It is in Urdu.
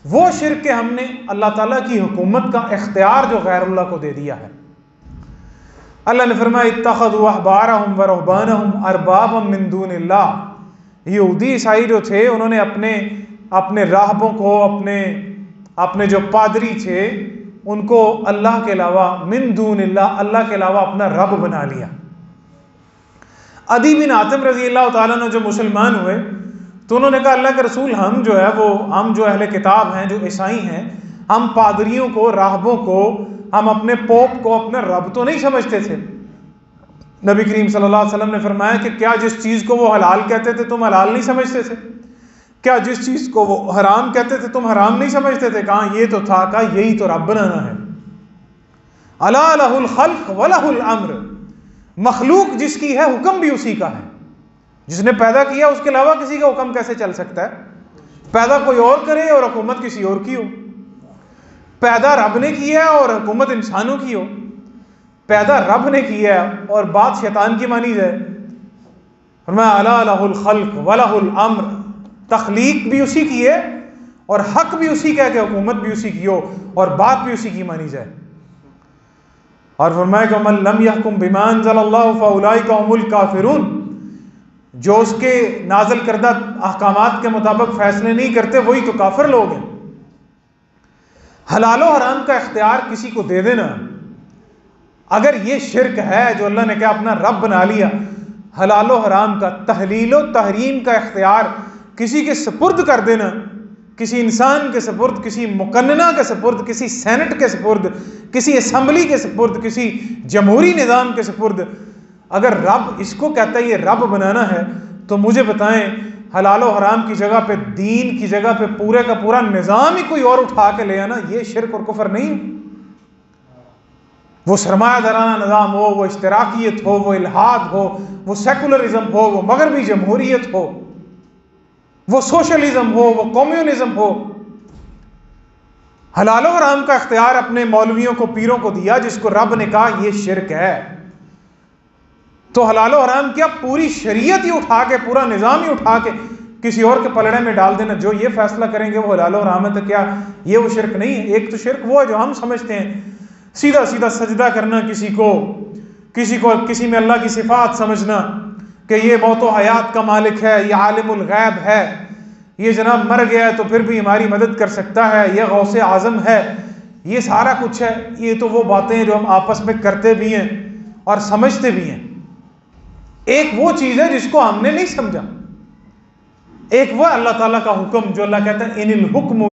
وہ شرک کہ ہم نے اللہ تعالیٰ کی حکومت کا اختیار جو غیر اللہ کو دے دیا ہے۔ اللہ نے فرمایا اتخذوا احبارهم ورهبانهم اربابا من دون اللہ، یہودی عیسائی جو تھے انہوں نے اپنے راہبوں کو، اپنے جو پادری تھے ان کو اللہ کے علاوہ، من دون اللہ، اللہ کے علاوہ اپنا رب بنا لیا۔ عدی بن حاتم رضی اللہ تعالیٰ عنہ جو مسلمان ہوئے تو انہوں نے کہا اللہ کے رسول ہم جو اہل کتاب ہیں، جو عیسائی ہیں، ہم پادریوں کو، راہبوں کو، ہم اپنے پوپ کو اپنا رب تو نہیں سمجھتے تھے۔ نبی کریم صلی اللہ علیہ وسلم نے فرمایا کہ کیا جس چیز کو وہ حلال کہتے تھے تم حلال نہیں سمجھتے تھے؟ کیا جس چیز کو وہ حرام کہتے تھے تم حرام نہیں سمجھتے تھے؟ کہا یہ تو تھا، کہا یہی تو رب بنانا ہے۔ الا لہ الخلق ولہ الامر، مخلوق جس کی ہے حکم بھی اسی کا ہے۔ جس نے پیدا کیا اس کے علاوہ کسی کا حکم کیسے چل سکتا ہے؟ پیدا کوئی اور کرے اور حکومت کسی اور کی ہو۔ پیدا رب نے کیا ہے اور حکومت انسانوں کی ہو۔ پیدا رب نے کیا ہے اور بات شیطان کی مانی جائے۔ فرمایا الا لہ الخلق ولہ الامر، تخلیق بھی اسی کی ہے اور حق بھی اسی کا ہے کہ حکومت بھی اسی کی ہو اور بات بھی اسی کی مانی جائے۔ اور فرمایا کہ من لم یحکم بما انزل اللہ فاولئک هم الکافرون، جو اس کے نازل کردہ احکامات کے مطابق فیصلے نہیں کرتے وہی تو کافر لوگ ہیں۔ حلال و حرام کا اختیار کسی کو دے دینا، اگر یہ شرک ہے جو اللہ نے کہا اپنا رب بنا لیا، حلال و حرام کا، تحلیل و تحریم کا اختیار کسی کے سپرد کر دینا، کسی انسان کے سپرد، کسی مقننہ کے سپرد، کسی سینٹ کے سپرد، کسی اسمبلی کے سپرد، کسی جمہوری نظام کے سپرد، اگر رب اس کو کہتا ہے یہ رب بنانا ہے تو مجھے بتائیں حلال و حرام کی جگہ پہ، دین کی جگہ پہ پورے کا پورا نظام ہی کوئی اور اٹھا کے لے آنا، یہ شرک اور کفر نہیں؟ وہ سرمایہ دارانہ نظام ہو، وہ اشتراکیت ہو، وہ الحاد ہو، وہ سیکولرزم ہو، وہ مغربی جمہوریت ہو، وہ سوشلزم ہو، وہ کمیونزم ہو، حلال و حرام کا اختیار اپنے مولویوں کو، پیروں کو دیا جس کو رب نے کہا یہ شرک ہے۔ تو حلال و حرام کیا پوری شریعت ہی اٹھا کے، پورا نظام ہی اٹھا کے کسی اور کے پلڑے میں ڈال دینا، جو یہ فیصلہ کریں گے وہ حلال و حرام ہے، تو کیا یہ وہ شرک نہیں ہے؟ ایک تو شرک وہ ہے جو ہم سمجھتے ہیں، سیدھا سیدھا سجدہ کرنا کسی میں اللہ کی صفات سمجھنا کہ یہ موت و حیات کا مالک ہے، یہ عالم الغیب ہے، یہ جناب مر گیا ہے تو پھر بھی ہماری مدد کر سکتا ہے، یہ غوث اعظم ہے، یہ سارا کچھ ہے۔ یہ تو وہ باتیں ہیں جو ہم آپس میں کرتے بھی ہیں اور سمجھتے بھی ہیں۔ ایک وہ چیز ہے جس کو ہم نے نہیں سمجھا، ایک وہ اللہ تعالیٰ کا حکم جو اللہ کہتا ہے ان الحکم